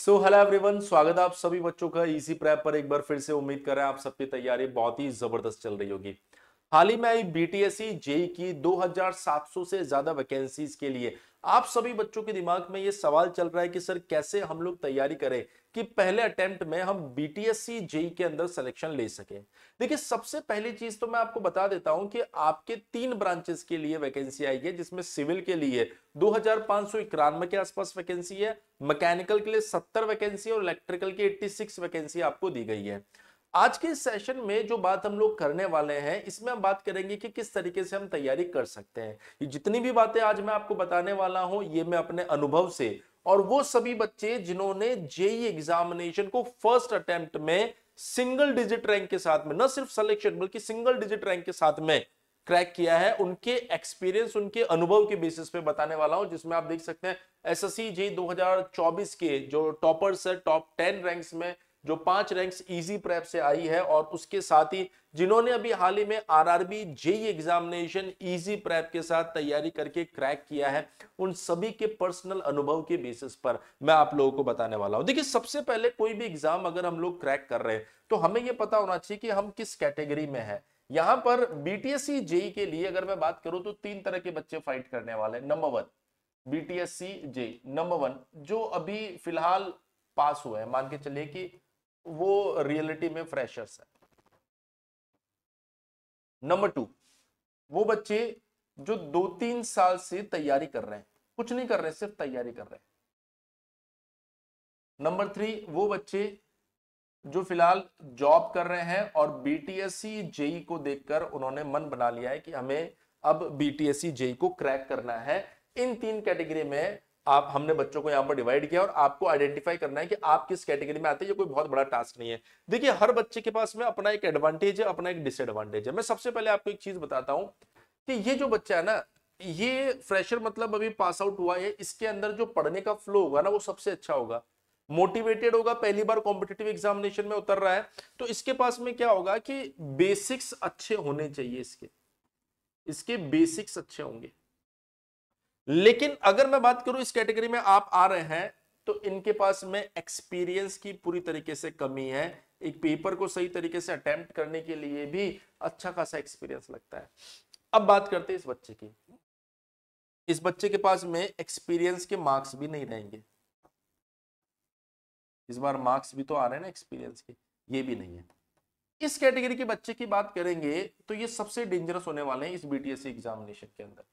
Hello everyone, स्वागत है आप सभी बच्चों का इजी प्रेप पर। एक बार फिर से उम्मीद कर रहे हैं आप सबकी तैयारी बहुत ही जबरदस्त चल रही होगी। हाल ही में आई बीटीएससी जेई की 2700 से ज्यादा वैकेंसीज के लिए आप सभी बच्चों के दिमाग में ये सवाल चल रहा है कि सर कैसे हम लोग तैयारी करें कि पहले अटेम्प्ट में हम बीटीएससी जेई के अंदर सिलेक्शन ले सकें। देखिए, सबसे पहली चीज तो मैं आपको बता देता हूं कि आपके 3 ब्रांचेस के लिए वैकेंसी आई है, जिसमें सिविल के लिए 2591 के आसपास वैकेंसी है, मैकेनिकल के लिए 70 वैकेंसी और इलेक्ट्रिकल की 86 वैकेंसी आपको दी गई है। आज के सेशन में जो बात हम लोग करने वाले हैं, इसमें हम बात करेंगे कि किस तरीके से हम तैयारी कर सकते हैं। ये जितनी भी बातें आज मैं आपको बताने वाला हूं, ये मैं अपने अनुभव से, और वो सभी बच्चे जिन्होंने जेई एग्जामिनेशन को फर्स्ट अटेम्प्ट में सिंगल डिजिट रैंक के साथ में, न सिर्फ सिलेक्शन बल्कि सिंगल डिजिट रैंक के साथ में क्रैक किया है, उनके एक्सपीरियंस, उनके अनुभव के बेसिस पे बताने वाला हूं। जिसमें आप देख सकते हैं एसएससी जेई 2024 के जो टॉपर्स है, टॉप 10 रैंक्स में जो 5 रैंक्स इजी प्रेप से आई है, और उसके साथ ही जिन्होंने अभी हाल ही में RRB JE examination easy prep के साथ तैयारी करके क्रैक किया है, उन सभी के पर्सनल अनुभव के बेसिस पर मैं आप लोगों को बताने वाला हूं। देखिए, सबसे पहले कोई भी एग्जाम अगर हम लोग क्रैक कर रहे हैं तो हमें यह पता होना चाहिए कि हम किस कैटेगरी में है। यहां पर बीटीएससी जेई के लिए अगर मैं बात करूं तो 3 तरह के बच्चे फाइट करने वाले हैं। नंबर 1 बीटीएससी जेई नंबर 1 जो अभी फिलहाल पास हुए हैं, मान के चलिए कि वो रियलिटी में फ्रेशर्स है। नंबर 2 वो बच्चे जो 2-3 साल से तैयारी कर रहे हैं, कुछ नहीं कर रहे, सिर्फ तैयारी कर रहे हैं। नंबर 3 वो बच्चे जो फिलहाल जॉब कर रहे हैं और बीटीएससी जेई को देखकर उन्होंने मन बना लिया है कि हमें अब बीटीएससी जेई को क्रैक करना है। इन 3 कैटेगरी में आप हमने बच्चों को यहां पर डिवाइड किया और आपको आइडेंटिफाई करना है कि आप किस कैटेगरी में आते हैं। ये कोई बहुत बड़ा टास्क नहीं है। देखिए, हर बच्चे के पास में अपना एक एडवांटेज है, अपना एक डिसएडवांटेज है। मैं सबसे पहले आपको एक चीज बताता हूं कि ये जो बच्चा है ना, ये फ्रेशर मतलब अभी पास आउट हुआ है, इसके अंदर जो पढ़ने का फ्लो होगा ना वो सबसे अच्छा होगा, मोटिवेटेड होगा, पहली बार कॉम्पिटिटिव एग्जामिनेशन में उतर रहा है। तो इसके पास में क्या होगा कि बेसिक्स अच्छे होने चाहिए, इसके इसके बेसिक्स अच्छे होंगे। लेकिन अगर मैं बात करूं इस कैटेगरी में आप आ रहे हैं तो इनके पास में एक्सपीरियंस की पूरी तरीके से कमी है। एक पेपर को सही तरीके से अटेम्प्ट करने के लिए भी अच्छा खासा एक्सपीरियंस लगता है। अब बात करते हैं इस बच्चे की। इस बच्चे के पास में एक्सपीरियंस के मार्क्स भी नहीं रहेंगे। इस बार मार्क्स भी तो आ रहे हैं ना एक्सपीरियंस के, ये भी नहीं है। इस कैटेगरी के बच्चे की बात करेंगे तो ये सबसे डेंजरस होने वाले हैं इस बीटीएससी एग्जामिनेशन के अंदर।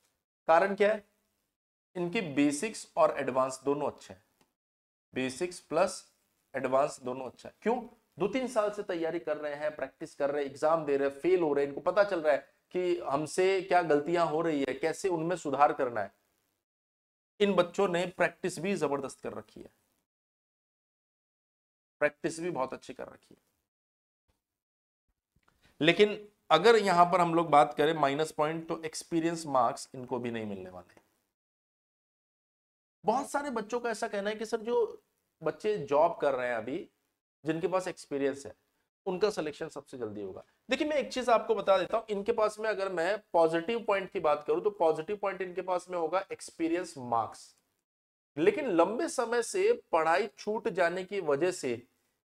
कारण क्या है? इनके बेसिक्स और एडवांस दोनों अच्छे हैं। बेसिक्स प्लस एडवांस दोनों अच्छा है। क्यों? 2-3 साल से तैयारी कर रहे हैं, प्रैक्टिस कर रहे हैं, एग्जाम दे रहे हैं, फेल हो रहे हैं, इनको पता चल रहा है कि हमसे क्या गलतियां हो रही है, कैसे उनमें सुधार करना है। इन बच्चों ने प्रैक्टिस भी जबरदस्त कर रखी है, प्रैक्टिस भी बहुत अच्छी कर रखी है। लेकिन अगर यहां पर हम लोग बात करें माइनस पॉइंट, तो एक्सपीरियंस मार्क्स इनको भी नहीं मिलने वाले। बहुत सारे बच्चों का ऐसा कहना है कि सर जो बच्चे जॉब कर रहे हैं अभी, जिनके पास एक्सपीरियंस है, उनका सिलेक्शन सबसे जल्दी होगा। देखिए, मैं एक चीज आपको बता देता हूं, इनके पास में अगर मैं पॉजिटिव पॉइंट की बात करूं तो पॉजिटिव पॉइंट इनके पास में होगा एक्सपीरियंस मार्क्स। लेकिन लंबे समय से पढ़ाई छूट जाने की वजह से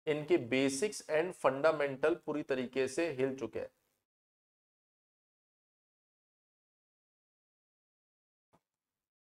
इनके बेसिक्स एंड फंडामेंटल पूरी तरीके से हिल चुके हैं।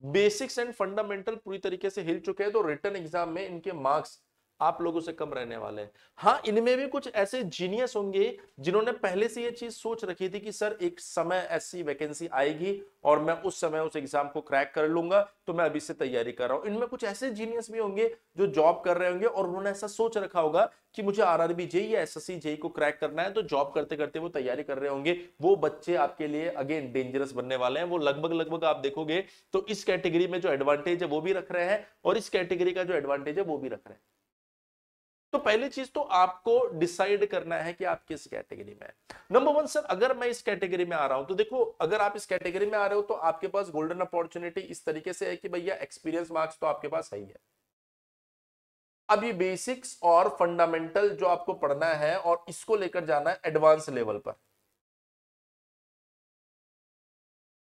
बेसिक्स एंड फंडामेंटल पूरी तरीके से हिल चुके हैं, तो रिटन एग्जाम में इनके मार्क्स आप लोगों से कम रहने वाले हैं। हाँ, इनमें भी कुछ ऐसे जीनियस होंगे जिन्होंने पहले से ये चीज सोच रखी थी कि सर एक समय ऐसी वैकेंसी आएगी और मैं उस समय उस एग्जाम को क्रैक कर लूंगा, तो मैं अभी से तैयारी कर रहा हूं। इनमें कुछ ऐसे जीनियस भी होंगे जो जॉब कर रहे होंगे और उन्होंने ऐसा सोच रखा होगा कि मुझे आरआरबी जेई या एसएससी जेई को क्रैक करना है, तो जॉब करते करते वो तैयारी कर रहे होंगे। वो बच्चे आपके लिए अगेन डेंजरस बनने वाले हैं। वो लगभग लगभग आप देखोगे तो इस कैटेगरी में जो एडवांटेज है वो भी रख रहे हैं और इस कैटेगरी का जो एडवांटेज है वो भी रख रहे हैं। तो पहली चीज तो आपको डिसाइड करना है कि आप किस कैटेगरी में है। नंबर 1, सर अगर मैं इस कैटेगरी में आ रहा हूं तो देखो, अगर आप इस कैटेगरी में आ रहे हो तो आपके पास गोल्डन अपॉर्चुनिटी इस तरीके से है कि भैया एक्सपीरियंस मार्क्स तो आपके पास है ही है। अब ये बेसिक्स और फंडामेंटल जो आपको पढ़ना है और इसको लेकर जाना है एडवांस लेवल पर।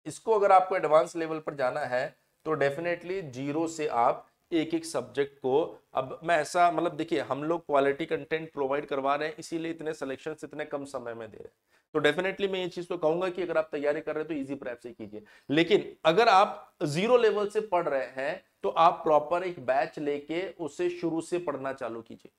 इसको अगर आपको एडवांस लेवल पर जाना है तो डेफिनेटली जीरो से आप एक एक सब्जेक्ट को। अब मैं ऐसा मतलब देखिए, हम लोग क्वालिटी कंटेंट प्रोवाइड करवा रहे हैं, इसीलिए इतने सिलेक्शन इतने कम समय में दे रहे हैं। तो डेफिनेटली मैं ये चीज तो कहूंगा कि अगर आप तैयारी कर रहे हैं तो इजी प्रेप से कीजिए। लेकिन अगर आप जीरो लेवल से पढ़ रहे हैं तो आप प्रॉपर एक बैच लेके उसे शुरू से पढ़ना चालू कीजिए।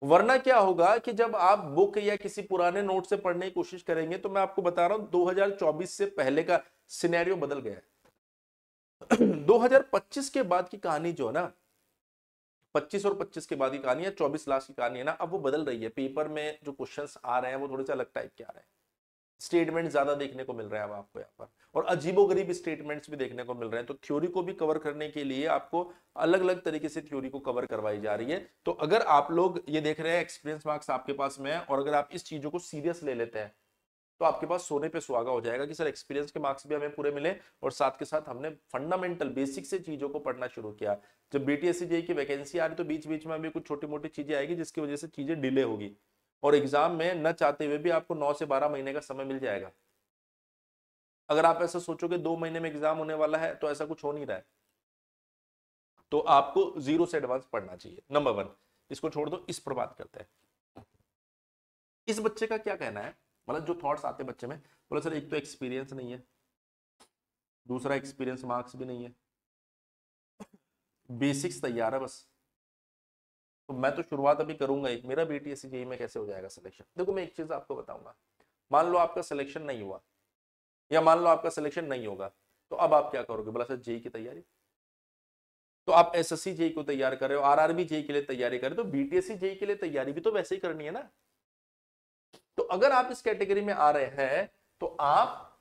वरना क्या होगा कि जब आप बुक या किसी पुराने नोट से पढ़ने की कोशिश करेंगे, तो मैं आपको बता रहा हूं 2024 से पहले का सिनेरियो बदल गया है। 2025 के बाद की कहानी जो है ना, 25 और 25 के बाद की कहानी है, 24 लाख की कहानी है ना, अब वो बदल रही है। पेपर में जो क्वेश्चंस आ रहे हैं वो थोड़े से अलग टाइप के आ रहे हैं। स्टेटमेंट ज्यादा देखने को मिल रहा है अब आपको यहाँ पर, और अजीबोगरीब स्टेटमेंट्स भी देखने को मिल रहे हैं। तो थ्योरी को भी कवर करने के लिए आपको अलग अलग तरीके से थ्योरी को कवर करवाई जा रही है। तो अगर आप लोग ये देख रहे हैं एक्सपीरियंस मार्क्स आपके पास में है, और अगर आप इस चीजों को सीरियस ले लेते हैं, तो आपके पास सोने पे सुहागा हो जाएगा कि सर एक्सपीरियंस के मार्क्स भी हमें पूरे मिले, और साथ के साथ हमने फंडामेंटल बेसिक से चीजों को पढ़ना शुरू किया। जब बीटीएससी जेईई की वैकेंसी आ रही तो बीच बीच में भी कुछ छोटी मोटी चीजें आएगी जिसकी वजह से चीजें डिले होगी, और एग्जाम में न चाहते हुए भी आपको 9 से 12 महीने का समय मिल जाएगा। अगर आप ऐसा सोचोगे 2 महीने में एग्जाम होने वाला है, तो ऐसा कुछ हो नहीं रहा है। तो आपको जीरो से एडवांस पढ़ना चाहिए, नंबर 1। इसको छोड़ दो, इस पर बात करते हैं। इस बच्चे का क्या कहना है, मतलब जो थॉट्स आते हैं बच्चे में, बोले सर एक तो एक्सपीरियंस नहीं है, दूसरा एक्सपीरियंस मार्क्स भी नहीं है, बेसिक्स तैयार है बस, तो मैं तो शुरुआत अभी करूंगा ही, मेरा बीटीएससी जेईई में कैसे हो जाएगा सिलेक्शन। देखो मैं एक चीज आपको बताऊंगा, मान लो आपका सिलेक्शन नहीं हुआ, या मान लो आपका सिलेक्शन नहीं होगा, तो अब आप क्या करोगे? बोला सर जेईई की तैयारी। तो आप एसएससी जेईई को तैयार कर रहे हो, आरआरबी जेईई के लिए तैयारी कर रहे हो, तो बीटीएससी जेईई के लिए तैयारी भी तो वैसे ही करनी है ना। तो अगर आप इस कैटेगरी में आ रहे हैं, तो आप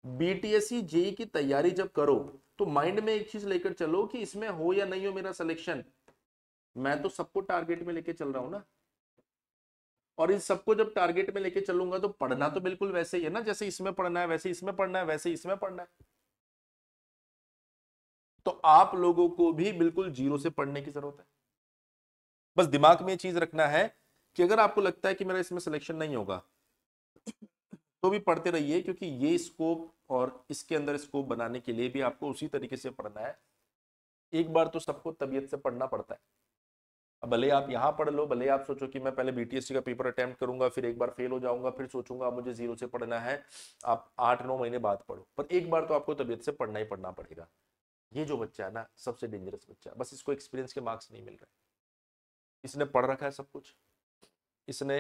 बीटीएससी जेईई की तैयारी जब करो, तो माइंड में एक चीज लेकर चलो कि इसमें हो या नहीं हो मेरा सिलेक्शन, मैं तो सबको टारगेट में लेके चल रहा हूं ना। और इन सबको जब टारगेट में लेके चलूंगा तो पढ़ना तो बिल्कुल वैसे ही है ना, जैसे इसमें पढ़ना है वैसे इसमें पढ़ना है, वैसे इसमें पढ़ना है। तो आप लोगों को भी बिल्कुल जीरो से पढ़ने की जरूरत है। बस दिमाग में ये चीज रखना है कि अगर आपको लगता है कि मेरा इसमें सिलेक्शन नहीं होगा, तो भी पढ़ते रहिए, क्योंकि ये स्कोप और इसके अंदर स्कोप बनाने के लिए भी आपको उसी तरीके से पढ़ना है। एक बार तो सबको तबीयत से पढ़ना पड़ता है। अब भले आप यहाँ पढ़ लो, भले आप सोचो कि मैं पहले बीटीएससी का पेपर अटेम्प्ट करूंगा, फिर एक बार फेल हो जाऊंगा, फिर सोचूंगा मुझे जीरो से पढ़ना है, आप 8-9 महीने बाद पढ़ो, पर एक बार तो आपको तबीयत से पढ़ना ही पढ़ना पड़ेगा। ये जो बच्चा है ना, सबसे डेंजरस बच्चा है, बस इसको एक्सपीरियंस के मार्क्स नहीं मिल रहे। इसने पढ़ रखा है सब कुछ, इसने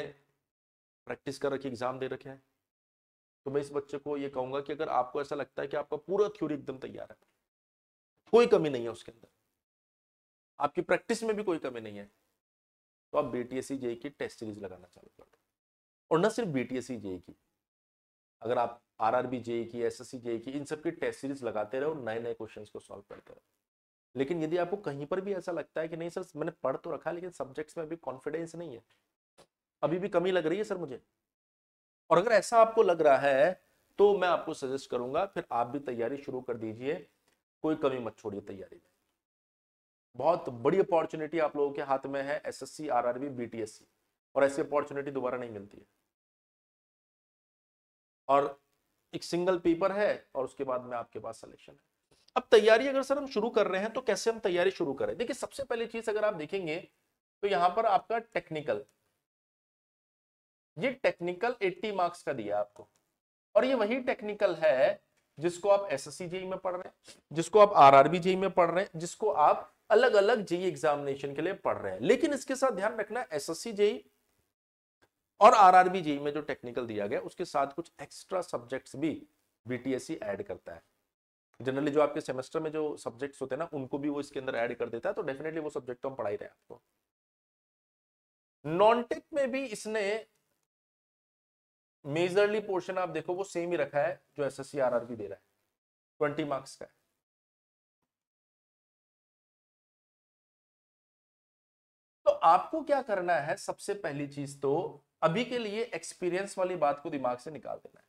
प्रैक्टिस कर रखी, एग्जाम दे रखे हैं। तो मैं इस बच्चे को ये कहूंगा कि अगर आपको ऐसा लगता है कि आपका पूरा थ्योरी एकदम तैयार है, कोई कमी नहीं है उसके अंदर, आपकी प्रैक्टिस में भी कोई कमी नहीं है, तो आप बीटीएससी जेईई की टेस्ट सीरीज लगाना चालू कर दो। और न सिर्फ बीटीएससी जेईई की, अगर आप आरआरबी जेईई की, एसएससी जेईई की, इन सब की टेस्ट सीरीज लगाते रहो, नए नए क्वेश्चंस को सॉल्व करते रहो। लेकिन यदि आपको कहीं पर भी ऐसा लगता है कि नहीं सर मैंने पढ़ तो रखा है, लेकिन सब्जेक्ट्स में अभी कॉन्फिडेंस नहीं है, अभी भी कमी लग रही है सर मुझे, और अगर ऐसा आपको लग रहा है, तो मैं आपको सजेस्ट करूंगा फिर आप भी तैयारी शुरू कर दीजिए। कोई कमी मत छोड़िए तैयारी में। बहुत बड़ी अपॉर्चुनिटी आप लोगों के हाथ में है, एसएससी, आरआरबी, बीटीएससी, और ऐसी अपॉर्चुनिटी दोबारा नहीं मिलती है। और एक सिंगल पेपर है और उसके बाद में आपके पास सिलेक्शन है। अब तैयारी अगर सर हम शुरू कर रहे हैं, तो कैसे हम तैयारी शुरू करें? देखिए सबसे पहली चीज अगर आप देखेंगे तो यहां पर आपका टेक्निकल, ये टेक्निकल 80 मार्क्स का दिया आपको, और ये वही टेक्निकल है जिसको आप एसएससी जेईई में पढ़ रहे हैं, जिसको आप आरआरबी जेईई में पढ़ रहे हैं, जिसको आप अलग अलग जेईई एग्जामिनेशन के लिए पढ़ रहे हैं। लेकिन इसके साथ ध्यान रखना, एसएससी जेईई और आरआरबी जेईई में जो टेक्निकल दिया गया उसके साथ कुछ एक्स्ट्रा सब्जेक्ट्स भी बीटीएससी ऐड करता है। जनरली जो आपके सेमेस्टर में जो सब्जेक्ट्स होते हैं ना, उनको भी वो इसके अंदर ऐड कर देता है, तो डेफिनेटली वो सब्जेक्ट तो हम पढ़ा ही रहे हैं आपको। नॉन टेक में भी इसने मेजरली पोर्शन आप देखो वो सेम ही रखा है जो एसएससी आरआरबी दे रहा है, 20 मार्क्स का है। तो आपको क्या करना है, सबसे पहली चीज तो अभी के लिए एक्सपीरियंस वाली बात को दिमाग से निकाल देना है,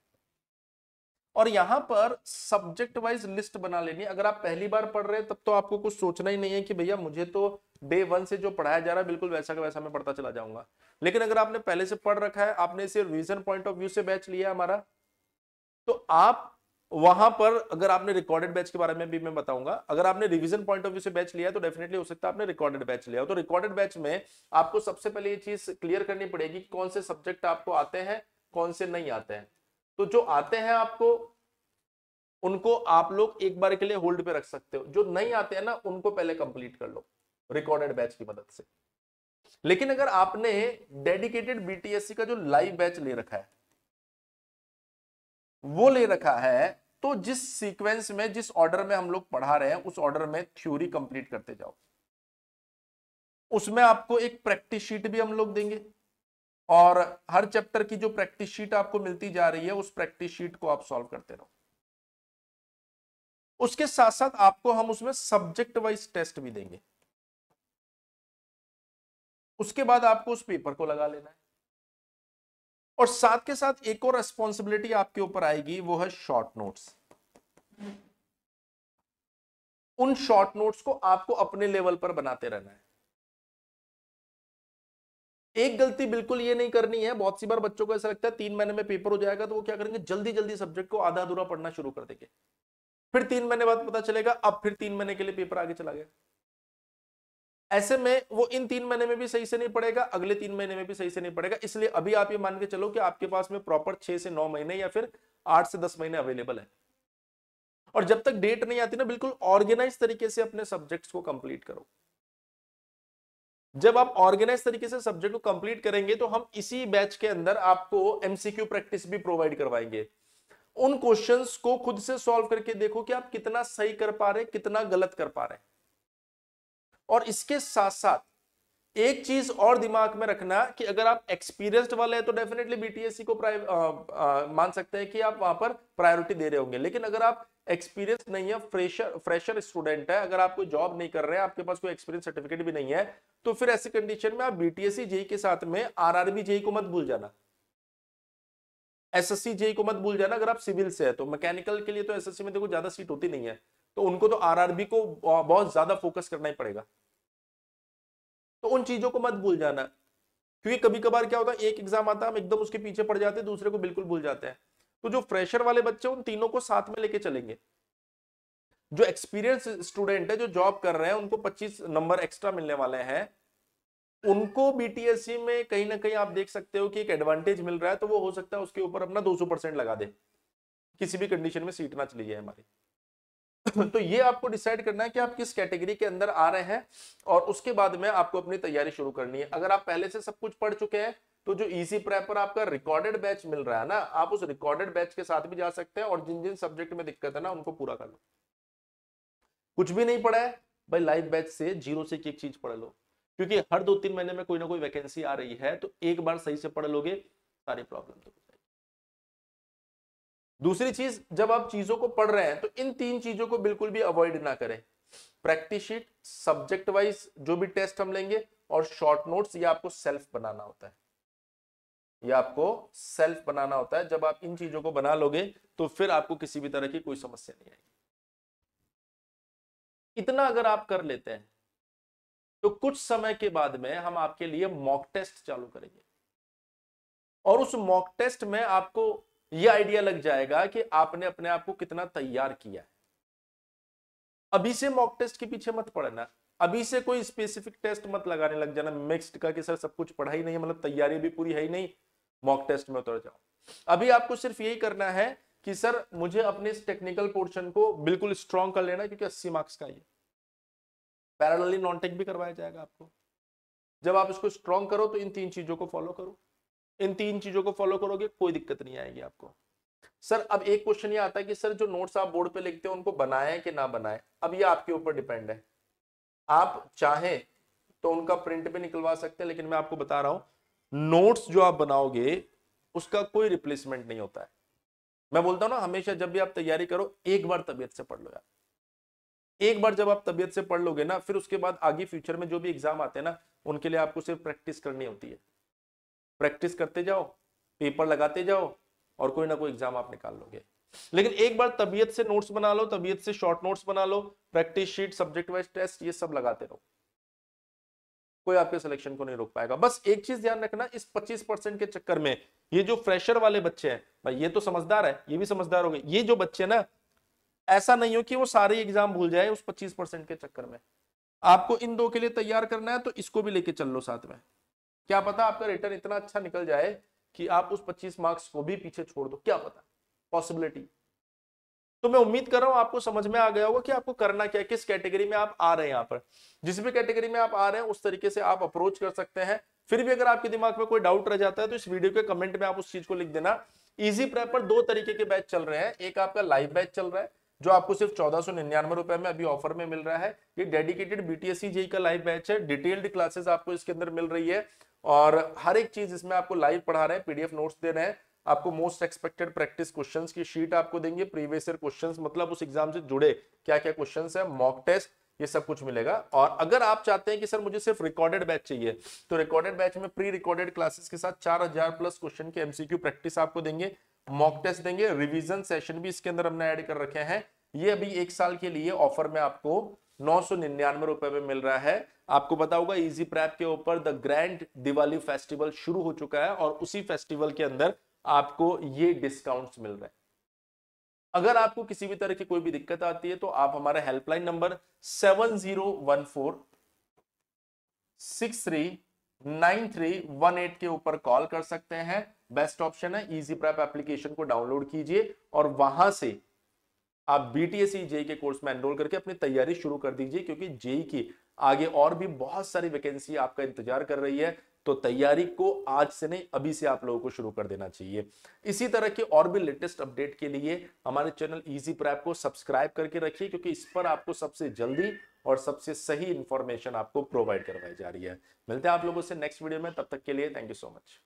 और यहां पर सब्जेक्ट वाइज लिस्ट बना लेनी है। अगर आप पहली बार पढ़ रहे हैं तब तो आपको कुछ सोचना ही नहीं है कि भैया मुझे तो डे 1 से जो पढ़ाया जा रहा है बिल्कुल वैसा का वैसा मैं पढ़ता चला जाऊंगा। लेकिन अगर आपने पहले से पढ़ रखा है, आपने इसे रिवीजन पॉइंट ऑफ व्यू से बैच लिया हमारा, तो आप वहां पर अगर आपने रिकॉर्डेड बैच के बारे में भी मैं बताऊंगा, अगर आपने रिवीजन पॉइंट ऑफ व्यू से बैच लिया है तो डेफिनेटली हो सकता है आपने रिकॉर्डेड बैच लिया हो। तो रिकॉर्डेड बैच में आपको सबसे पहले ये चीज क्लियर करनी पड़ेगी कौन से सब्जेक्ट आपको आते हैं, कौन से नहीं आते हैं। तो जो आते हैं आपको, उनको आप लोग एक बार के लिए होल्ड पे रख सकते हो, जो नहीं आते हैं ना उनको पहले कंप्लीट कर लो रिकॉर्डेड बैच की मदद से। लेकिन अगर आपने डेडिकेटेड बीटीएससी का जो लाइव बैच ले रखा है, वो ले रखा है, तो जिस सीक्वेंस में, जिस ऑर्डर में हम लोग पढ़ा रहे हैं उस ऑर्डर में थ्योरी कंप्लीट करते जाओ। उसमें आपको एक प्रैक्टिस शीट भी हम लोग देंगे, और हर चैप्टर की जो प्रैक्टिस शीट आपको मिलती जा रही है उस प्रैक्टिस शीट को आप सॉल्व करते रहो। उसके साथ साथ आपको हम उसमें सब्जेक्ट वाइज टेस्ट भी देंगे। उसके बाद आपको उस पेपर को लगा लेना है, और साथ के साथ एक और रिस्पॉन्सिबिलिटी आपके ऊपर आएगी, वो है शॉर्ट नोट्स। उन शॉर्ट नोट्स को आपको अपने लेवल पर बनाते रहना है। एक गलती बिल्कुल ये नहीं करनी है, बहुत सी बार बच्चों को ऐसा लगता है 3 महीने में पेपर हो जाएगा तो वो क्या करेंगे, जल्दी जल्दी सब्जेक्ट को आधा अधूरा पढ़ना शुरू कर देंगे, फिर 3 महीने बाद पता चलेगा अब फिर 3 महीने के लिए पेपर आगे चला गया। ऐसे में वो इन 3 महीने में भी सही से नहीं पड़ेगा, अगले 3 महीने में भी सही से नहीं पड़ेगा। इसलिए अभी आप ये मान के चलो कि आपके पास में प्रॉपर 6 से 9 महीने या फिर 8 से 10 महीने अवेलेबल है, और जब तक डेट नहीं आती ना, बिल्कुल ऑर्गेनाइज तरीके से अपने सब्जेक्ट्स को कंप्लीट करो। जब आप ऑर्गेनाइज तरीके से सब्जेक्ट को कंप्लीट करेंगे तो हम इसी बैच के अंदर आपको एमसीक्यू प्रैक्टिस भी प्रोवाइड करवाएंगे। उन क्वेश्चंस को खुद से सॉल्व करके देखो कि आप कितना सही कर पा रहे, कितना गलत कर पा रहे। और इसके साथ साथ एक चीज और दिमाग में रखना कि अगर आप एक्सपीरियंस्ड वाले हैं तो डेफिनेटली बीटीएससी को मान सकते हैं कि आप वहां पर प्रायोरिटी दे रहे होंगे। लेकिन अगर आप एक्सपीरियंस नहीं है, फ्रेशर स्टूडेंट है, अगर आप कोई जॉब नहीं कर रहे हैं, आपके पास कोई एक्सपीरियंस सर्टिफिकेट भी नहीं है, तो फिर ऐसी कंडीशन में आप बीटीएससी जेई के साथ में आरआरबी जेई को मत भूल जाना, एसएससी जेई को मत भूल जाना। अगर आप सिविल से है तो मैकेनिकल के लिए तो एसएससी में देखो ज्यादा सीट होती नहीं है, तो उनको तो आरआरबी को बहुत ज्यादा फोकस करना ही पड़ेगा। तो उन चीजों को मत भूल जाना, क्योंकि कभी कभार क्या होता है, एक एग्जाम आता है हम एकदम उसके पीछे पड़ जाते हैं, दूसरे को बिल्कुल भूल जाते हैं। तो जो फ्रेशर वाले बच्चे उन तीनों को साथ में लेके चलेंगे। जो एक्सपीरियंस स्टूडेंट है, जो जॉब कर रहे हैं, उनको 25 नंबर एक्स्ट्रा मिलने वाले हैं। उनको बीटीएससी में कहीं ना कहीं आप देख सकते हो कि एक एडवांटेज मिल रहा है, तो वो हो सकता है उसके ऊपर अपना 200% लगा दे, किसी भी कंडीशन में सीट ना चली जाए हमारी। तो ये आपको डिसाइड करना है कि आप किस कैटेगरी के अंदर आ रहे हैं, और उसके बाद में आपको अपनी तैयारी शुरू करनी है। अगर आप पहले से सब कुछ पढ़ चुके हैं तो जो इजी प्रेप पर आपका रिकॉर्डेड बैच मिल रहा है ना, आप उस रिकॉर्डेड बैच के साथ भी जा सकते हैं, और जिन जिन सब्जेक्ट में दिक्कत है ना उनको पूरा कर लो। कुछ भी नहीं पढ़ा है भाई, लाइव बैच से जीरो से एक चीज पढ़ लो, क्योंकि हर 2-3 महीने में कोई ना कोई वैकेंसी आ रही है, तो एक बार सही से पढ़ लोगे सारी प्रॉब्लम तो। दूसरी चीज, जब आप चीजों को पढ़ रहे हैं तो इन 3 चीजों को बिल्कुल भी अवॉइड ना करें। प्रैक्टिस शीट, सब्जेक्ट वाइज जो भी टेस्ट हम लेंगे, और शॉर्ट नोट्स, ये आपको सेल्फ बनाना होता है। ये आपको सेल्फ बनाना होता है। जब आप इन चीजों को बना लोगे तो फिर आपको किसी भी तरह की कोई समस्या नहीं आएगी। इतना अगर आप कर लेते हैं तो कुछ समय के बाद में हम आपके लिए मॉक टेस्ट चालू करेंगे, और उस मॉक टेस्ट में आपको यह आइडिया लग जाएगा कि आपने अपने आप को कितना तैयार किया है। अभी से मॉक टेस्ट के पीछे मत पड़ना, अभी से कोई स्पेसिफिक टेस्ट मत लगाने लग जाना मिक्स्ड का कि सर सब कुछ पढ़ा ही नहीं है, मतलब तैयारी भी पूरी है ही नहीं, मॉक टेस्ट में उतर जाओ। अभी आपको सिर्फ यही करना है कि सर मुझे अपने इस टेक्निकल पोर्शन को बिल्कुल स्ट्रॉन्ग कर लेना, क्योंकि 80 मार्क्स का ये पैरेलली नॉन टेक भी करवाया जाएगा आपको। जब आप इसको स्ट्रॉन्ग करो तो इन 3 चीजों को फॉलो करो, इन 3 चीजों को फॉलो करोगे कोई दिक्कत नहीं आएगी आपको। सर अब एक क्वेश्चन ये आता है कि सर जो नोट्स आप बोर्ड पे लिखते हो उनको बनाएं कि ना बनाएं, अब ये आपके ऊपर डिपेंड है। आप चाहें तो उनका प्रिंट भी निकलवा सकते हैं, लेकिन मैं आपको बता रहा हूं नोट्स जो आप बनाओगे उसका कोई रिप्लेसमेंट नहीं होता है। मैं बोलता हूं ना, हमेशा जब भी आप तैयारी करो एक बार तबीयत से पढ़ लो यार। एक बार जब आप तबीयत से पढ़ लोगे ना, फिर उसके बाद आगे फ्यूचर में जो भी एग्जाम आते हैं ना, उनके लिए आपको सिर्फ प्रैक्टिस करनी होती है। प्रैक्टिस करते जाओ, पेपर लगाते जाओ, और कोई ना कोई एग्जाम आप निकाल लोगे। लेकिन एक बार तबीयत से नोट्स बना लो, तबीयत से शॉर्ट नोट्स बना लो, practice sheet, subject wise test, ये सब लगाते रहो। कोई आपके सिलेक्शन को नहीं रोक पाएगा। बस एक चीज ध्यान रखना, इस 25% के चक्कर में ये जो फ्रेशर वाले बच्चे हैं भाई, ये तो समझदार है, ये भी समझदार हो गए, ये जो बच्चे ना, ऐसा नहीं हो कि वो सारे एग्जाम भूल जाए उस 25% के चक्कर में। आपको इन दो के लिए तैयार करना है तो इसको भी लेके चल लो साथ में। क्या पता आपका रिटर्न इतना अच्छा निकल जाए कि आप उस 25 मार्क्स को भी पीछे छोड़ दो, क्या पता, पॉसिबिलिटी। तो मैं उम्मीद कर रहा हूं आपको समझ में आ गया होगा कि आपको करना क्या है, किस कैटेगरी में आप आ रहे हैं। यहाँ पर जिस भी कैटेगरी में आप आ रहे हैं उस तरीके से आप अप्रोच कर सकते हैं। फिर भी अगर आपके दिमाग में कोई डाउट रह जाता है तो इस वीडियो के कमेंट में आप उस चीज को लिख देना। इजी प्रेप पर 2 तरीके के बैच चल रहे हैं। एक आपका लाइव बैच चल रहा है जो आपको सिर्फ 1499 रुपए में अभी ऑफर में मिल रहा है। ये डेडिकेटेड बीटीएससी जेईई का लाइव बैच है। डिटेल्ड क्लासेस आपको इसके अंदर मिल रही है और हर एक चीज इसमें आपको लाइव पढ़ा रहे हैं, पीडीएफ नोट्स दे रहे हैं, आपको मोस्ट एक्सपेक्टेड प्रैक्टिस क्वेश्चंस की शीट आपको देंगे, प्रीवियस ईयर क्वेश्चंस मतलब उस एग्जाम से जुड़े क्या क्या क्वेश्चंस है, मॉक टेस्ट, ये सब कुछ मिलेगा। और अगर आप चाहते हैं कि सर मुझे सिर्फ रिकॉर्डेड बैच चाहिए तो रिकॉर्डेड बैच में प्री रिकॉर्डेड क्लासेस के साथ 4000 प्लस क्वेश्चन के एमसीक्यू प्रैक्टिस आपको देंगे, मॉक टेस्ट देंगे, रिवीजन सेशन भी इसके अंदर हमने ऐड कर रखे हैं। ये अभी 1 साल के लिए ऑफर में आपको 999 रुपए में मिल रहा है। आपको पता होगा इजी प्रैप के ऊपर द ग्रैंड दिवाली फेस्टिवल शुरू हो चुका है और उसी फेस्टिवल के अंदर आपको ये डिस्काउंट्स मिल रहे हैं। अगर आपको किसी भी तरह की कोई भी दिक्कत आती है तो आप हमारा हेल्पलाइन नंबर 7014639318 के ऊपर कॉल कर सकते हैं। बेस्ट ऑप्शन है, इजी प्रैप एप्लीकेशन को डाउनलोड कीजिए और वहां से आप बीटीएससी जेईई के कोर्स में एनरोल करके अपनी तैयारी शुरू कर दीजिए, क्योंकि जेईई की आगे और भी बहुत सारी वैकेंसी आपका इंतजार कर रही है। तो तैयारी को आज से नहीं, अभी से आप लोगों को शुरू कर देना चाहिए। इसी तरह के और भी लेटेस्ट अपडेट के लिए हमारे चैनल इजी प्रैप को सब्सक्राइब करके रखिए, क्योंकि इस पर आपको सबसे जल्दी और सबसे सही इंफॉर्मेशन आपको प्रोवाइड करवाई जा रही है। मिलते हैं आप लोगों से नेक्स्ट वीडियो में, तब तक के लिए थैंक यू सो मच।